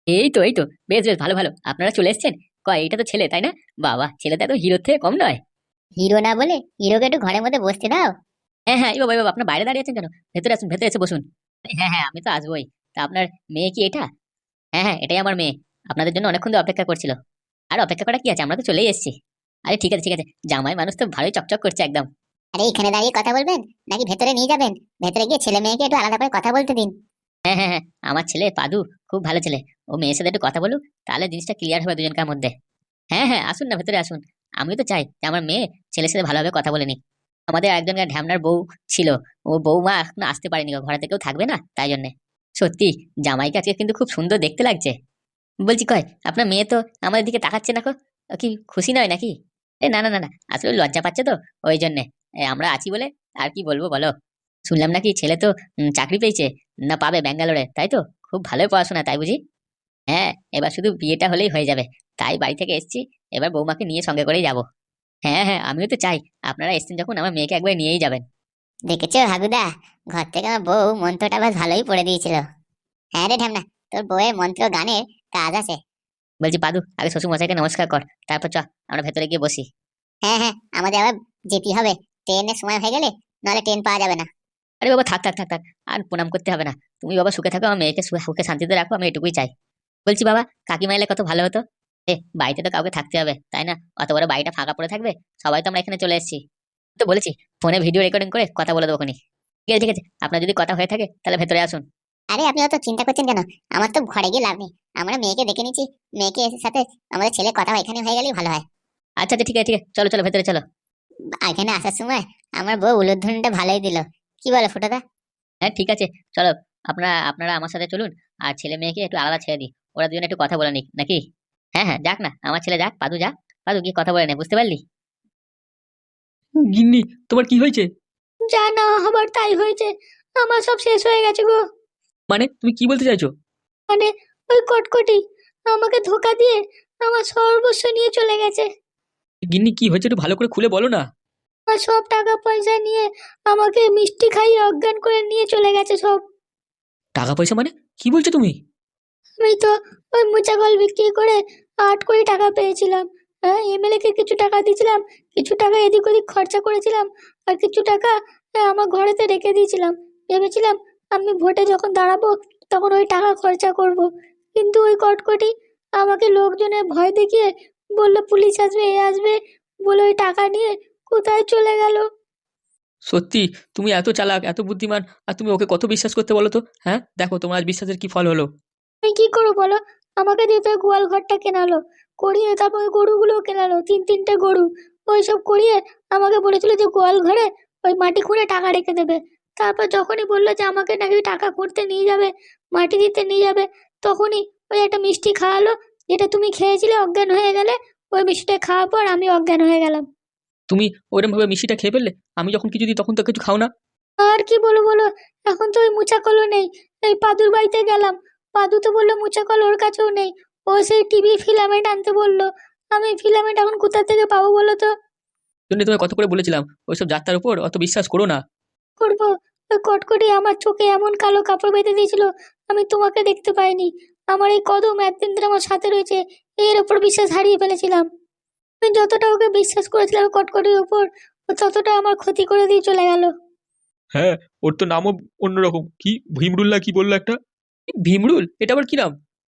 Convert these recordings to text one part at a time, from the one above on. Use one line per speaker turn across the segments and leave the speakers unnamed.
এই তো বেশ বেশ ভালো ভালো, আপনারা চলে এসেছেন। কয় এটা তো ছেলে তাই না? বাবা, ছেলেটা তো হিরোর থেকে কম নয়।
হিরো না বলে হিরোকে একটু ঘরের মধ্যে বসতে দাও।
হ্যাঁ হ্যাঁ, এই বাবা আপনার বাইরে দাঁড়িয়ে আছেন কেন? ভেতরে আসুন, ভেতরে এসে বসুন। হ্যাঁ হ্যাঁ, আমি তো আসবোই। তা আপনার মেয়ে কি এটা? হ্যাঁ হ্যাঁ, এটাই আমার মেয়ে। আপনাদের জন্য অনেকক্ষণ ধরে অপেক্ষা করছিল। আর অপেক্ষা করা কি আছে, আমরা তো চলেই এসেছি। আরে ঠিক আছে ঠিক আছে, জামাই মানুষ তো ভালোই চকচক করছে একদম।
আরে এখানে দাঁড়িয়ে কথা বলবেন নাকি ভেতরে নিয়ে যাবেন? ভেতরে গিয়ে ছেলে মেয়েকে একটু আলাদা করে কথা বলতে দিন।
হ্যাঁ হ্যাঁ হ্যাঁ, আমার ছেলে পাদু খুব ভালো ছেলে। ও মেয়ের সাথে একটু কথা বলুক, তাহলে জিনিসটা ক্লিয়ার হবে দুজনকার মধ্যে। হ্যাঁ হ্যাঁ, আসুন না, ভেতরে আসুন। আমিও তো চাই যে আমার মেয়ে ছেলের সাথে ভালোভাবে কথা বলে নিক। আমাদের একজন ঢ্যামনার বউ ছিল, ও বৌমা এখন আসতে পারেনি, ও ঘরে থেকেও থাকবে না তাই জন্য। সত্যি জামাইকে আজকে কিন্তু খুব সুন্দর দেখতে লাগছে। বলছি কয় আপনার মেয়ে তো আমাদের দিকে তাকাচ্ছে না, ও কি খুশি নয় নাকি? না না না না, আসলে লজ্জা পাচ্ছে তো, ওই জন্যে। আমরা আছি বলে আর কি বলবো বলো। শুনলাম নাকি ছেলে তো চাকরি পেয়েছে, না পাবে ব্যাঙ্গালোরে, তাই তো? খুব ভালোই পড়াশোনা তাই বুঝি? হ্যাঁ, এবার শুধু বিয়েটা হলেই হয়ে যাবে। তাই বাড়ি থেকে এসেছি, এবার বৌমাকে নিয়ে সঙ্গে করেই যাব। হ্যাঁ হ্যাঁ, আমিও তো চাই আপনারা এসেছেন যখন আমার মেয়েকে একবার নিয়েই যাবেন।
দেখেছো হাগুদা, ঘর থেকে আমার বউ মন্ত্রটা বেশ ভালোই পড়ে দিয়েছিল। হ্যাঁ রে ঢ্যামনা, তোর বউয়ের মন্ত্র গানের কাজ আছে।
বলছি পাদু, আগে শ্বশুর মশাইকে নমস্কার কর, তারপর চ আমরা ভেতরে গিয়ে বসি।
হ্যাঁ হ্যাঁ, আমাদের আবার যেতে হবে, ট্রেনের সময় হয়ে গেলে নাহলে ট্রেন পাওয়া যাবে না।
আরে বাবা, থাক থাক থাক থাক, আর প্রণাম করতে হবে না। তুমি বাবা সুখে থাকো, আমার মেয়েকে সুখে শান্তিতে রাখো, আমি এটুকুই চাই। বলছি বাবা, কাকিমা এলে কত ভালো হতো। বাড়িতে তো কাউকে থাকতে হবে তাই না? অত বড় বাড়িটা ফাঁকা পড়ে থাকবে, সবাই তো আমরা এখানে চলে এসেছি। তো বলেছি ফোনে ভিডিও রেকর্ডিং করে কথা বলে দেবো খনি। ঠিক আছে ঠিক আছে, আপনার যদি কথা হয়ে থাকে তাহলে ভেতরে আসুন।
আরে আপনি অত চিন্তা করছেন কেন? আমার তো ঘরে গিয়ে লাভ নেই। আমরা মেয়েকে দেখে নিচ্ছি, মেয়েকে এসে সাথে আমাদের ছেলে কথা এখানে হয়ে গেলেই ভালো হয়।
আচ্ছা আচ্ছা, ঠিক আছে ঠিক আছে, চলো চলো ভেতরে চলো।
এখানে আসার সময় আমার বউ উলুধ্বনিটা ভালোই দিল। কি বলে ফুটোদা?
হ্যাঁ ঠিক আছে, চলো। আপনারা আপনারা আমার সাথে চলুন। আর ছেলে মেয়েকে একটু আলাদা ছেড়ে দিই, ওরা দুজনে একটু কথা বলে নিক নাকি? হ্যাঁ হ্যাঁ, যাক না, আমার ছেলে যাক, পাদু যাক। পাদু গিয়ে কথা বলে নে, বুঝতে পারলি?
গিন্নি, তোমার কি হয়েছে?
যা না হবার তাই হয়েছে, আমার সব শেষ হয়ে গেছে গো।
মানে তুমি কি বলতে চাইছো?
মানে ওই কটকটি আমাকে ধোকা দিয়ে আমার সর্বস্ব নিয়ে চলে গেছে।
গিন্নি, কি হয়েছে একটু ভালো করে খুলে বলো না।
আমার সব টাকা পয়সা নিয়ে আমাকে মিষ্টি খাইয়ে অজ্ঞান করে নিয়ে চলে গেছে সব।
টাকা পয়সা মানে? কি বলছো তুমি?
আমি তো ওই মোচা কল বিক্রি করে 8 কোটি টাকা পেয়েছিলাম। হ্যাঁ, এমএলএ কে কিছু টাকা দিয়েছিলাম, কিছু টাকা এদিক ওদিক খরচা করেছিলাম, আর কিছু টাকা আমার ঘরেতে রেখে দিয়েছিলাম। ভেবেছিলাম আমি ভোটে যখন দাঁড়াবো তখন ওই টাকা খরচা করব। কিন্তু ওই কটকটি আমাকে লোকজনের ভয় দেখিয়ে বললো পুলিশ আসবে, এ আসবে, বলে ওই টাকা নিয়ে কোথায় চলে গেল।
সত্যি? তুমি এত চালাক, এত বুদ্ধিমান, আর তুমি ওকে কত বিশ্বাস করতে বলো তো? হ্যাঁ, দেখো তোমার আজ বিশ্বাসের কি ফল হলো।
আমি কি করবো বলো? আমাকে দিয়ে তো ওই গোয়াল ঘরটা কেনালো, করিয়ে তারপর ওই গরুগুলোও কেনালো, তিনটে গরু। ওইসব করিয়ে আমাকে বলেছিল যে গোয়াল ঘরে ওই মাটি খুঁড়ে টাকা রেখে দেবে। তারপর যখনই বললো যে আমাকে নাকি টাকা খুঁড়তে নিয়ে যাবে, মাটি দিতে নিয়ে যাবে, তখনই ওই একটা মিষ্টি খাওয়ালো, যেটা তুমি খেয়েছিলে অজ্ঞান হয়ে গেলে। ওই মিষ্টিটা খাওয়ার পর আমি অজ্ঞান হয়ে গেলাম।
তুমি ওরকম ভাবে মিষ্টিটা খেয়ে ফেললে? আমি যখন কিছু দিই তখন তো কিছু খাও না।
আর কি বলো বলো, এখন তো ওই মুচা কলও নেই। এই পাদুর বাড়িতে গেলাম, পাদু তো বললো মুচা কল ওর কাছেও নেই। ও সেই টিভি ফিলামেন্ট আনতে বললো। আমি ফিলামেন্ট এখন কোথা থেকে পাবো বলো তো?
জন্য তোমায় কত করে বলেছিলাম ওইসব যাত্রার উপর অত বিশ্বাস করো না।
করবো? ওই কটকটি আমার চোখে এমন কালো কাপড় বেঁধে দিয়েছিল, আমি তোমাকে দেখতে পাইনি। আমার এই কদম একদিন ধরে আমার সাথে রয়েছে, এর ওপর বিশ্বাস হারিয়ে ফেলেছিলাম। আমি যতটা ওকে বিশ্বাস করেছিলাম কটকটির ওপর, ও ততটা আমার ক্ষতি করে দিয়ে চলে গেল।
হ্যাঁ, ওর তো নামও অন্যরকম, কি ভীমরুল্লাহ কি বললো একটা।
ভীমরুল? এটা আবার কি নাম?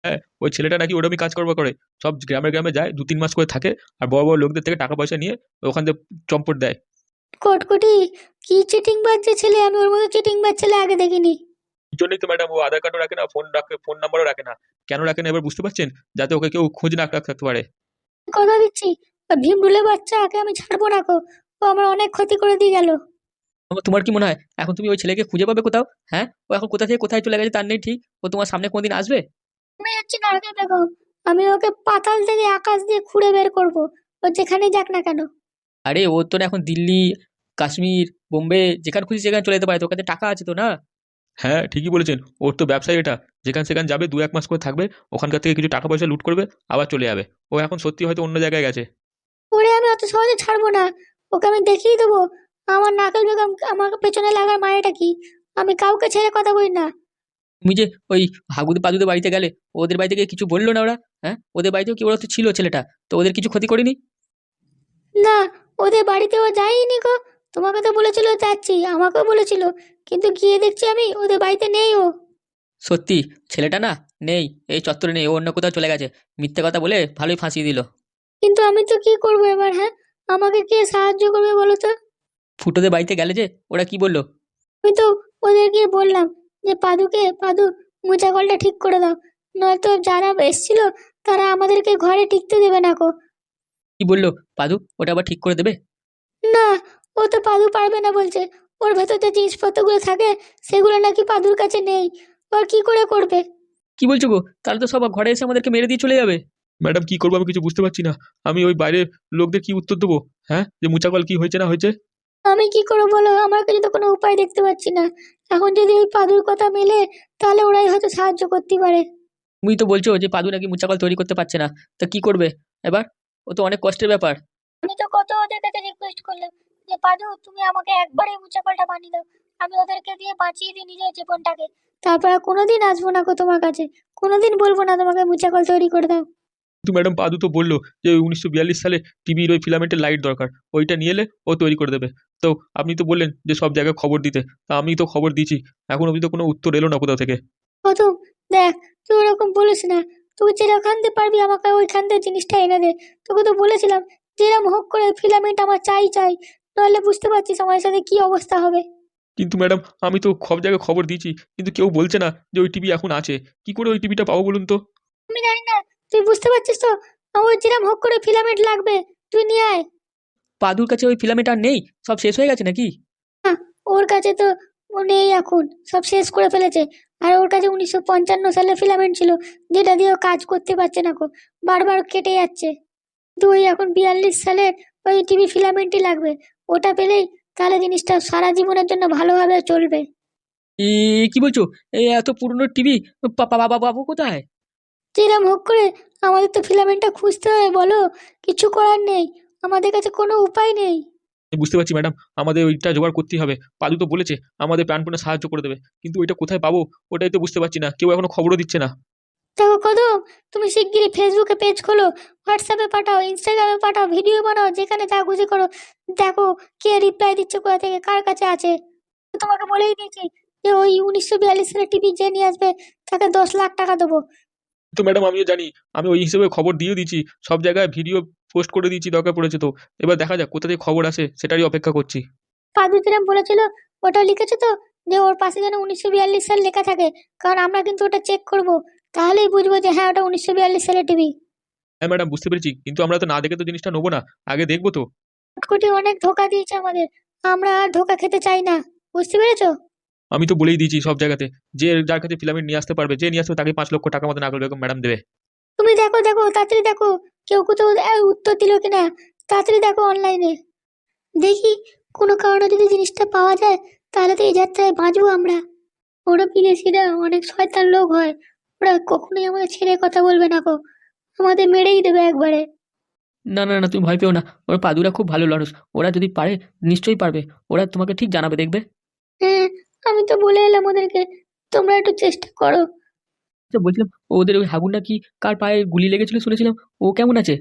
হ্যাঁ, ওই ছেলেটা নাকি ওরমই কাজ করবা করে, সব গ্রামে গ্রামে যায় 2-3 মাস করে থাকে, আর বড় বড় লোকদের থেকে টাকা পয়সা নিয়ে ওখান থেকে চম্পট দেয়।
কটকটি কি চিটিং বাজ যে ছেলে, আমি ওর মতো চিটিং বাজ ছেলে আগে দেখিনি।
এই জন্যই তো ম্যাডাম ও আধার কার্ডও রাখে না, ফোন রাখে, ফোন নাম্বারও রাখে না। কেন রাখে না এবার বুঝতে পারছেন? যাতে ওকে কেউ খোঁজ না রাখতে পারে।
কথা দিচ্ছি, ওই ভীমরুলে বাচ্চাকে আমি ছাড়বো না গো। ও আমার অনেক ক্ষতি করে দিয়ে গেল।
তোমার কি মনে হয় এখন তুমি ওই ছেলেকে খুঁজে পাবে কোথাও? হ্যাঁ, ও এখন কোথা থেকে কোথায় চলে গেছে তার নেই ঠিক। ও তোমার সামনে কোনদিন আসবে?
আমি যাচ্ছি নারকেল বেগম, আমি ওকে পাতাল থেকে আকাশ দিয়ে খুঁড়ে বের করব, ও যেখানেই যাক না কেন।
আরে ও তো এখন দিল্লি, কাশ্মীর, বোম্বে, যেখানে খুশি সেখানে চলে যেতে পারে, তোর কাছে টাকা আছে তো না?
হ্যাঁ, ঠিকই বলেছেন, ওর তো ব্যবসায় এটা। যেখানে সেখানে যাবে, 2-1 মাস করে থাকবে, ওখানকার থেকে কিছু টাকা পয়সা লুট করবে, আবার চলে যাবে। ও এখন সত্যি হয়তো অন্য জায়গায় গেছে।
ওরে আমি অত সহজে ছাড়বো না, ওকে আমি দেখিয়ে দেবো আমার নারকেল বেগম আমার পেছনে লাগার মানেটা কি। আমি কাউকে ছেড়ে কথা বলি না।
তুমি যে ওই হাগুদে পাদুদের বাড়িতে গেলে, ওদের বাড়িতে গিয়ে কিছু বললো না ওরা? হ্যাঁ, ওদের বাড়িতেও কি ওরা তো ছিল ছেলেটা, তো ওদের কিছু ক্ষতি করেনি?
না, ওদের বাড়িতে ও যায়নি গো। তোমাকে তো বলেছিল যাচ্ছি, আমাকেও বলেছিল, কিন্তু গিয়ে দেখছি আমি ওদের বাড়িতে নেই ও।
সত্যি ছেলেটা না নেই, এই চত্বরে নেই, ও অন্য কোথাও চলে গেছে। মিথ্যে কথা বলে ভালোই ফাঁসিয়ে দিল।
কিন্তু আমি তো কি করবো এবার? হ্যাঁ, আমাকে কে সাহায্য করবে বলো তো?
ফুটোদের বাড়িতে গেলে যে, ওরা কি বললো?
আমি তো ওদের গিয়ে বললাম যে পাদু মোচা কলটা ঠিক করে দাও, নয়তো যারা এসছিল তারা আমাদেরকে ঘরে টিকতে দেবে না গো।
কি বললো পাদু? ওটা আবার ঠিক করে দেবে?
না, ও তো পাদু পারবে না বলছে। ওর ভেতর যে জিনিসপত্রগুলো থাকে সেগুলো নাকি পাদুর কাছে নেই। ওর কি করে করবে?
কি বলছো গো? তাহলে তো সব ঘরে এসে আমাদেরকে মেরে দিয়ে চলে যাবে।
ম্যাডাম কি করবো আমি কিছু বুঝতে পারছি না। আমি ওই বাইরের লোকদের কি উত্তর দেবো? হ্যাঁ, যে মুচাকল কি হয়েছে না হয়েছে?
আমি কি করে বলো? আমার কাছে তো কোনো উপায় দেখতে পাচ্ছি না। এখন যদি ওই পাদুর কথা মেলে, তাহলে ওরাই হয়তো সাহায্য করতে পারে।
তুমি তো বলছো যে পাদু নাকি মুচাকল তৈরি করতে পারছে না, তা কি করবে এবার? ও তো অনেক কষ্টের ব্যাপার।
আমি তো কত ওদের কাছে রিকোয়েস্ট করলাম যে পাদু তুমি আমাকে একবারই মুচাকলটা বানিয়ে দাও, আমি ওদেরকে দিয়ে বাঁচিয়ে দিই নিজের জীবনটাকে। তারপর আর কোনোদিন আসবো না গো তোমার কাছে, কোনোদিন বলবো না তোমাকে মুচাকল তৈরি করে দাও।
কিন্তু ম্যাডাম পাদু তো বললো যে ওই 1942 সালে টিভির ওই ফিলামেন্টের লাইট দরকার, ওইটা নিয়ে এলে ও তৈরি করে দেবে। তো আপনি তো বললেন যে সব জায়গায় খবর দিতে, তা আমি তো খবর দিয়েছি, এখন অবধি তো কোনো উত্তর এলো না কোথাও থেকে।
প্রথম দেখ, তুই ওরকম বলিস না। তুই যেখান থেকে পারবি আমাকে ওইখান থেকে জিনিসটা এনে দে। তোকে তো বলেছিলাম যেরকম হোক করে ফিলামেন্ট আমার চাই চাই, নাহলে বুঝতে পারছিস আমার সাথে কি অবস্থা হবে।
কিন্তু ম্যাডাম আমি তো সব জায়গায় খবর দিয়েছি, কিন্তু কেউ বলছে না যে ওই টিভি এখন আছে। কি করে ওই টিভিটা পাবো বলুন তো?
আমি জানি না, তুই বুঝতে পারছিস তো? আমার যেরকম হোক করে ফিলামেন্ট লাগবে, তুই নিয়ে আয়।
পাদুর কাছে ওই ফিলামেন্ট আর নেই? সব শেষ হয়ে গেছে নাকি?
না, ওর কাছে তো ও নেই এখন, সব শেষ করে ফেলেছে। আর ওর কাছে 1955 সালে ফিলামেন্ট ছিল, যেটা দিয়ে ও কাজ করতে পারছে না গো, বারবার কেটে যাচ্ছে। কিন্তু ওই এখন 42 সালের ওই টিভি ফিলামেন্টই লাগবে। ওটা পেলেই তাহলে জিনিসটা সারা জীবনের জন্য ভালোভাবে চলবে।
কি বলছো? এই এত পুরনো টিভি বাবা বাবু কোথায়?
যেরকম হোক করে আমাদের তো ফিলামেন্টটা খুঁজতে হবে বলো, কিছু করার নেই, আমাদের কাছে কোনো উপায় নেই।
আমি বুঝতে পারছি ম্যাডাম, আমাদের ওইটা জোগাড় করতেই হবে। পাদু তো বলেছে আমাদের প্রাণপণে সাহায্য করে দেবে, কিন্তু ওইটা কোথায় পাবো ওটাই তো বুঝতে পারছি না, কেউ এখনো খবরও দিচ্ছে না।
দেখো কদম, তুমি শিগগিরই ফেসবুকে পেজ খোলো, হোয়াটসঅ্যাপে পাঠাও, ইনস্টাগ্রামে পাঠাও, ভিডিও বানাও, যেখানে যা খুশি করো। দেখো কে রিপ্লাই দিচ্ছে, কোথা থেকে, কার কাছে আছে। তোমাকে বলেই দিয়েছি যে ওই 1942 সালের টিভি যে নিয়ে আসবে তাকে 10 লাখ টাকা দেবো।
তো ম্যাডাম আমিও জানি, আমি ওই হিসেবে খবর দিয়ে দিয়েছি, সব জায়গায় ভিডিও পোস্ট করে দিয়েছি দরকার পড়েছে তো। এবার দেখা যাক কোথা থেকে খবর আসে, সেটারই অপেক্ষা করছি।
পাদু যেরকম বলেছিল ওটা লিখেছো তো, যে ওর পাশে যেন 1942 সাল লেখা থাকে, কারণ আমরা কিন্তু ওটা চেক করব, তাহলেই বুঝবো যে হ্যাঁ ওটা 1942 সালের টিভি।
হ্যাঁ ম্যাডাম বুঝতে পেরেছি, কিন্তু আমরা তো না দেখে তো জিনিসটা নেবো না, আগে দেখবো তো।
কোটি অনেক ধোকা দিয়েছে আমাদের, আমরা আর ধোকা খেতে চাই না, বুঝতে পেরেছো?
আমি তো বলেই দিয়েছি সব জায়গাতে, যে যার কাছে ফিলামেন্ট নিয়ে আসতে পারবে, যে নিয়ে আসবে তাকে 5 লক্ষ টাকা মতো নাগর বেগম ম্যাডাম দেবে।
তুমি দেখো দেখো, তাড়াতাড়ি দেখো কেউ কোথাও উত্তর দিল কিনা। তাড়াতাড়ি দেখো অনলাইনে, দেখি কোনো কারণে যদি জিনিসটা পাওয়া যায়, তাহলে তো এই যাত্রায় বাঁচবো আমরা। ওরা বিদেশিরা অনেক শয়তান লোক হয়, ওরা কখনোই আমাদের ছেড়ে কথা বলবে না গো, আমাদের মেরেই দেবে একবারে।
না না না, তুমি ভয় পেও না। ওরা পাদুরা খুব ভালো মানুষ, ওরা যদি পারে নিশ্চয়ই পারবে। ওরা তোমাকে ঠিক জানাবে, দেখবে।
হ্যাঁ, আমি তো বলে এলাম ওদেরকে, তোমরা একটু চেষ্টা করো।
আচ্ছা, বলছিলাম ওদের ওই হাগুর নাকি কার পায়ে গুলি লেগেছিল শুনেছিলাম, ও কেমন আছে?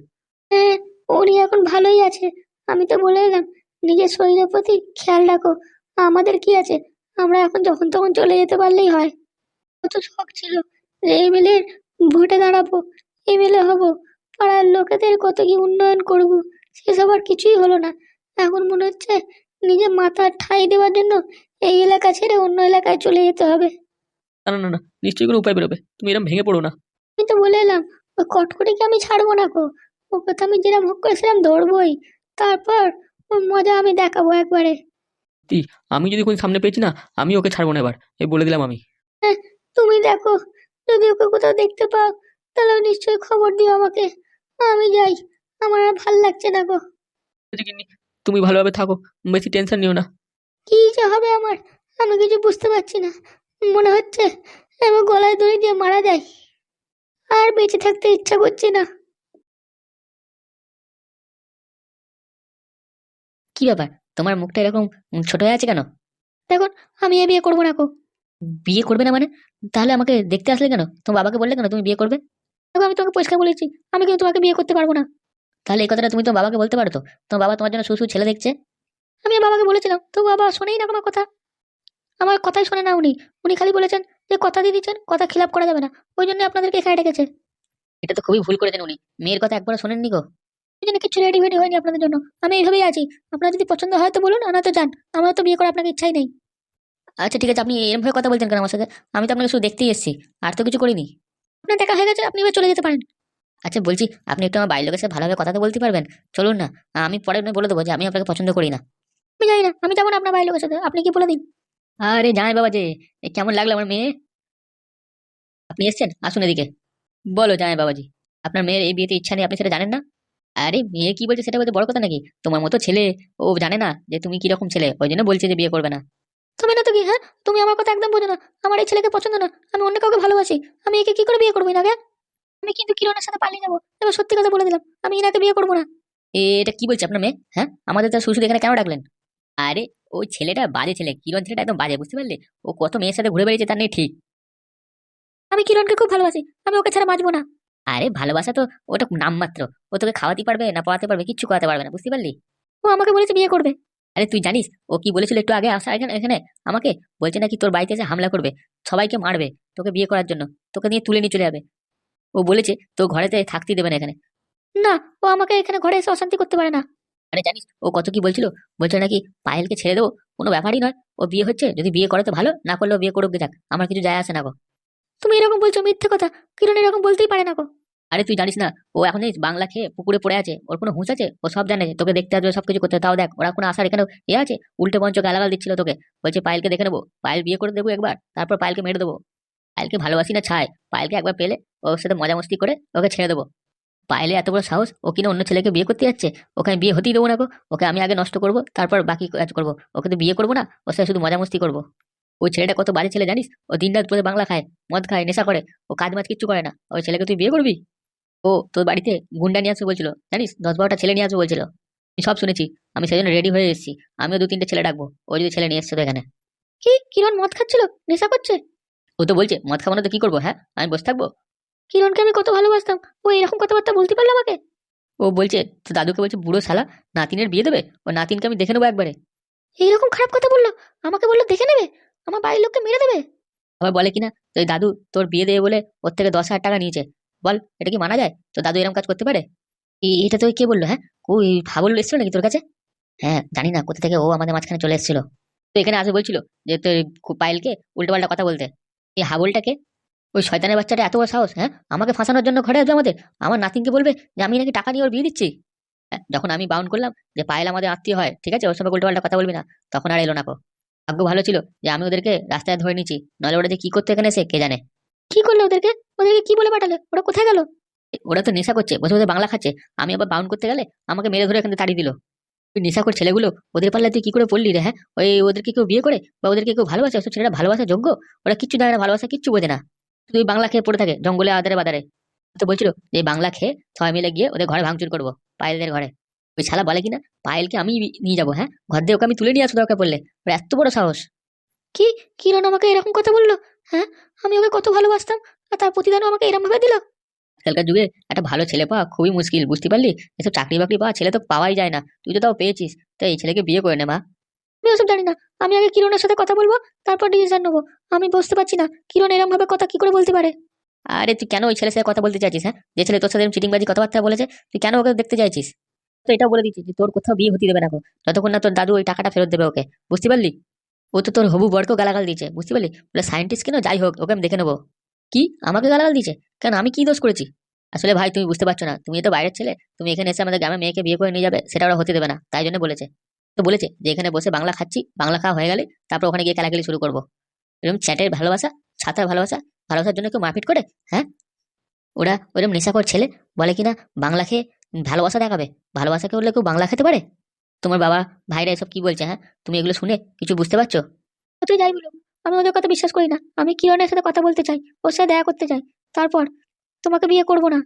হ্যাঁ, উনি এখন ভালোই আছে। আমি তো বলে এলাম নিজের শরীরের প্রতি খেয়াল রাখো। আমাদের কি আছে, আমরা এখন যখন তখন চলে যেতে পারলেই হয়। কত শখ ছিল যে এমএলএ ভোটে দাঁড়াবো, এমএলএ হব, পাড়ার লোকেদের কত কি উন্নয়ন করব, সেসব আর কিছুই হলো না। এখন মনে হচ্ছে নিজে মাথা ঠাঁই দেওয়ার জন্য এই এলাকা ছেড়ে অন্য এলাকায় চলে যেতে হবে।
না না না না, নিশ্চয়ই কোনো উপায় বেরোবে, তুমি এরকম ভেঙে পড়ো না।
আমি তো বলে এলাম ওই কটকটিকে আমি ছাড়বো না গো, ওকে তো আমি যেরকম হোক করে সেরকম ধরবোই। তারপর ওর মজা আমি দেখাবো একবারে।
সত্যি, আমি যদি কোন সামনে পেয়েছি না, আমি ওকে ছাড়বো না এবার, এই বলে দিলাম আমি।
হ্যাঁ, তুমি দেখো, যদি ওকে কোথাও দেখতে পাও তাহলে নিশ্চয়ই খবর দিও আমাকে। আমি যাই, আমার আর ভাল লাগছে না গো।
বুঝেছি গিন্নি, তুমি ভালোভাবে থাকো, বেশি টেনশন নিও না।
কি যে হবে আমার, আমি কিছু বুঝতে পারছি না। মনে হচ্ছে এবার গলায় দড়ি দিয়ে মারা যায়, আর বেঁচে থাকতে ইচ্ছা করছে না।
কি ব্যাপার, তোমার মুখটা এরকম ছোট হয়ে আছে কেন?
দেখুন, আমি এ বিয়ে করবো না গো।
বিয়ে করবে না মানে? তাহলে আমাকে দেখতে আসলে কেন? তোমার বাবাকে বললে কেন তুমি বিয়ে করবে?
দেখো, আমি তোমাকে পরিষ্কার বলেছি, আমি কিন্তু তোমাকে বিয়ে করতে পারবো না।
তাহলে এই কথাটা তুমি তোমার বাবাকে বলতে পারো তো, তোমার বাবা তোমার জন্য শুধু ছেলে দেখছে।
আমি আমার বাবাকে বলেছিলাম, তো বাবা শোনেই না আমার কথা। আমার কথাই শোনে না উনি। উনি খালি বলেছেন যে কথা দিয়ে দিচ্ছেন, কথা খিলাপ করা যাবে না, ওই জন্য আপনাদেরকে এখানে ডেকেছে।
এটা তো খুবই ভুল করেছেন উনি, মেয়ের কথা একবার শোনেননি গো।
ওই জন্য কিছু রেডি ফেডি হয়নি আপনাদের জন্য, আমি এইভাবেই আছি। আপনার যদি পছন্দ হয় তো বলুন, আর নয়তো যান। আমার তো বিয়ে করার আপনাকে ইচ্ছাই নেই।
আচ্ছা ঠিক আছে, আপনি এরকম ভাবে কথা বলছেন কেন আমার সাথে? আমি তো আপনাকে শুধু দেখতেই এসেছি, আর তো কিছু করিনি।
আপনার দেখা হয়ে গেছে, আপনি এবার চলে যেতে পারেন।
আচ্ছা বলছি, আপনি একটু আমার বাড়ির লোকের সাথে ভালোভাবে কথা তো বলতে পারবেন? চলুন না, আমি পরে নয় বলে দেবো যে আমি আপনাকে পছন্দ করি না।
আমি জানি না, আমি যাবো না আপনার বাড়ির লোকের সাথে, আপনি কি বলে দিন।
আরে জামাই বাবা যে, এ কেমন লাগলো আমার মেয়ে? আপনি এসেছেন, আসুন এদিকে। বলো জামাই বাবাজি, আপনার মেয়ের এই বিয়েতে ইচ্ছা নেই, আপনি সেটা জানেন না? আরে মেয়ে কি বলছে সেটা বলতে বড় কথা নাকি? তোমার মতো ছেলে, ও জানে না যে তুমি কি রকম ছেলে, ওই জন্য বলছে যে বিয়ে করবে না।
তুমি না তো কি, হ্যাঁ? তুমি আমার কথা একদম বোঝো না। আমার এই ছেলেকে পছন্দ না, আমি অন্য কাউকে ভালোবাসি। আমি একে কি করে বিয়ে করবো ইনাকে? আমি কিন্তু কিরণের সাথে পালিয়ে যাবো, এবার সত্যি কথা বলে দিলাম, আমি ইনাকে বিয়ে করবো না।
এটা কি বলছে আপনার মেয়ে? হ্যাঁ, আমাদের তো শুধু এখানে কেন ডাকলেন? আরে ওই ছেলেটা বাজে ছেলে, কিরণ ছেলেটা একদম বাজে, বুঝতে পারলে? ও কত মেয়ের সাথে ঘুরে বেড়িয়েছে তার নেই ঠিক।
আমি কিরণকে খুব ভালোবাসি, আমি ওকে ছাড়া বাঁচবো না।
আরে ভালোবাসা তো ওটা নাম মাত্র। ও তোকে খাওয়াতে পারবে না, পড়াতে পারবে, কিচ্ছু করাতে পারবে না, বুঝতে পারলি?
ও আমাকে বলেছে বিয়ে করবে।
আরে তুই জানিস ও কি বলেছিল একটু আগে আসা এখানে এখানে? আমাকে বলছে নাকি তোর বাড়িতে এসে হামলা করবে, সবাইকে মারবে তোকে বিয়ে করার জন্য, তোকে নিয়ে তুলে নিয়ে চলে যাবে। ও বলেছে তো ঘরেতে থাকতে দেবে না এখানে।
না, ও আমাকে এখানে ঘরে এসে অশান্তি করতে পারে না।
আরে জানিস ও কত কি বলছিল? বলছিল নাকি পায়েলকে ছেড়ে দেবো, কোনো ব্যাপারই নয়, ও বিয়ে হচ্ছে, যদি বিয়ে করে তো ভালো, না করলেও বিয়ে করুক গে যাক, আমার কিছু যায় আসে না গো।
তুমি এরকম বলছো মিথ্যে কথা, কিরণ এরকম বলতেই পারে না গো।
আরে তুই জানিস না, ও এখন এই বাংলা খেয়ে পুকুরে পড়ে আছে, ওর কোনো হুঁশ আছে? ও সব জানে, তোকে দেখতে আসবে, সবকিছু করতে হবে। তাও দেখ ওরা কোনো আসার এখানে আছে, উল্টে পঞ্চ গালাগাল দিচ্ছিল তোকে। বলছে পায়েলকে দেখে নেবো, পায়েল বিয়ে করে দেবো একবার, তারপর পায়েলকে মেরে দেবো। পায়েলকে ভালোবাসি না ছাই, পায়েলকে একবার পেলে ওর সাথে মজা মস্তি করে ওকে ছেড়ে দেবো। পায়েলে এত বড় সাহস, ও কিনা অন্য ছেলেকে বিয়ে করতে যাচ্ছে? ওকে আমি বিয়ে হতেই দেবো না গো। ওকে আমি আগে নষ্ট করবো, তারপর বাকি কাজ করবো। ওকে তো বিয়ে করবো না, ওর সাথে শুধু মজা মস্তি করবো। ওই ছেলেটা কত বাজে ছেলে জানিস? ও দিনরাত পরে বাংলা খায়, মদ খায়, নেশা করে, ও কাজ মাজ কিচ্ছু করে না। ওই ছেলেকে তুই বিয়ে করবি? ও তোর বাড়িতে গুন্ডা নিয়ে আসবে বলছিল, জানিস? 10-12টা ছেলে নিয়ে আসবে বলছিল, আমি সব শুনেছি। আমি সেই জন্য রেডি হয়ে এসেছি, আমিও 2-3টে ছেলে ডাকবো, ও যদি ছেলে নিয়ে এসছে তো এখানে।
কি, কিরণ মদ খাচ্ছিল, নেশা করছে?
ও তো বলছে মদ খাবো না তো কি করবো, হ্যাঁ আমি বসে থাকবো?
কিরণকে আমি কত ভালোবাসতাম, ও এরকম কথাবার্তা বলতে পারলো আমাকে?
ও বলছে তো দাদুকে বলছে বুড়ো শালা, নাতিনের বিয়ে দেবে, ও নাতিনকে আমি দেখে নেবো একবারে।
এইরকম খারাপ কথা বললো, আমাকে বললো দেখে নেবে, আমার বাড়ির লোককে মেরে দেবে।
আবার বলে কিনা তো এই দাদু তোর বিয়ে দেবে বলে ওর থেকে 10,000 টাকা নিয়েছে। বল এটা কি মানা যায়? তো দাদু এরকম কাজ করতে পারে? এটা তোকে কে বললো? হ্যাঁ, ওই হাবল এসেছিল নাকি তোর কাছে? হ্যাঁ জানি না কোথা থেকে ও আমাদের মাঝখানে চলে এসেছিল, তো এখানে আসে বলছিল যে তোর পায়েলকে উল্টোপাল্টা কথা বলতে। এই হাবলটাকে, ওই শয়তানের বাচ্চাটা এত বড় সাহস, হ্যাঁ আমাকে ফাঁসানোর জন্য ঘরে আসবে আমাদের, আমার নাতিনকে বলবে যে আমি নাকি টাকা নিয়ে ওর বিয়ে দিচ্ছি। হ্যাঁ, যখন আমি বাউন্ড করলাম যে পায়েল আমাদের আত্মীয় হয়, ঠিক আছে, ওর সঙ্গে উল্টোপাল্টা কথা বলবি না, তখন আর এলো না কো। ভাগ্য ভালো ছিল যে আমি ওদেরকে রাস্তায় ধরে নিচ্ছি, নাহলে ওরা যে কি করতে এখানে এসে কে জানে।
কি করলে ওদেরকে? ওদেরকে কি বলে পাঠালে? ওরা কোথায় গেল?
ওরা তো নেশা করছে, বসে বসে বাংলা খাচ্ছে, আমি আবার বাউন্ড করতে গেলে আমাকে মেরে ধরে এখান থেকে তাড়িয়ে দিল। ওই নেশাখোর ছেলেগুলো, ওদের পাল্লায় তুই কি করে পড়লি রে? হ্যাঁ, ওদেরকে কেউ বিয়ে করে বা ওদেরকে কেউ ভালোবাসে? ওসব ছেলেরা ভালোবাসা যোগ্য? ওরা কিচ্ছু জানে না, ভালোবাসা কিচ্ছু বোঝে না, তুই বাংলা খেয়ে পড়ে থাকে জঙ্গলে আদারে বাদারে। তো বলছিল যে এই বাংলা খেয়ে সবাই মিলে গিয়ে ওদের ঘরে ভাঙচুর করবো, পায়েলদের ঘরে। ওই শালা বলে কিনা পায়েলকে আমি নিয়ে যাবো, হ্যাঁ ঘর দিয়ে ওকে আমি তুলে নিয়ে আসবো দরকার পড়লে, ওর এত বড় সাহস।
কি, কিরণ আমাকে এরকম কথা বললো? হ্যাঁ, আমি ওকে কত ভালোবাসতাম, আর তার প্রতিদানও আমাকে এরকম ভাবে দিল।
আজকালকার যুগে একটা ভালো ছেলে পাওয়া খুবই মুশকিল, বুঝতে পারলি? এসব চাকরি বাকরি পাওয়া ছেলে তো পাওয়াই যায় না, তুই তো তাও পেয়েছিস, তো এই ছেলেকে বিয়ে করে নে মা।
আমি ওসব জানি না, আমি আগে কিরণের সাথে কথা বলবো, তারপর ডিসিশন নেবো। আমি বুঝতে পারছি না কিরণ এরকম ভাবে কথা কি করে বলতে পারে।
আরে তুই কেন ওই ছেলের সাথে কথা বলতে চাইছিস? হ্যাঁ, যে ছেলে তোর সাথে চিটিংবাজি কথাবার্তা বলেছে, তুই কেন ওকে দেখতে চাইছিস? তো এটাও বলে দিচ্ছিস যে তোর কোথাও বিয়ে হতে দেবে না গো, যতক্ষণ না তোর দাদু ওই টাকাটা ফেরত দেবে ওকে, বুঝতে পারলি? ও তো তোর হবু বরকেও গালাগাল দিয়েছে, বুঝতে পারলি? বলে সায়েন্টিস্ট কেন, যাই হোক ওকে আমি দেখে নেবো। কি, আমাকে গালাগাল দিয়েছে? কেন, আমি কি দোষ করেছি? আসলে ভাই তুমি বুঝতে পারছো না, তুমি তো বাইরের ছেলে, তুমি এখানে এসে আমাদের গ্রামে মেয়েকে বিয়ে করে নিয়ে যাবে, সেটা ওরা হতে দেবে না, তাই জন্য বলেছে। তো বলেছে যে এখানে বসে বাংলা খাচ্ছি, বাংলা খাওয়া হয়ে গেলে তারপর ওখানে গিয়ে খেলাখেলি শুরু করবো। এরকম চ্যাটের ভালোবাসা, ছাতার ভালোবাসা, ভালোবাসার জন্য কেউ মারপিট করে? হ্যাঁ, ওরা ওরকম নেশাখোর ছেলে বলে কিনা বাংলা খেয়ে ভালোবাসা দেখাবে, ভালোবাসাকে বললে কেউ বাংলা খেতে পারে? তোমার বাবা ভাইরা এসব কি বলছে? হ্যাঁ, তুমি এগুলো শুনে কিছু বুঝতে পারছো?
তুই যাই বলুক, আমি ওদের কথা বিশ্বাস করি না। আমি কিরণের সাথে কথা বলতে চাই, ওর সাথে দেখা করতে চাই, তারপর তোমাকে বিয়ে করবো না।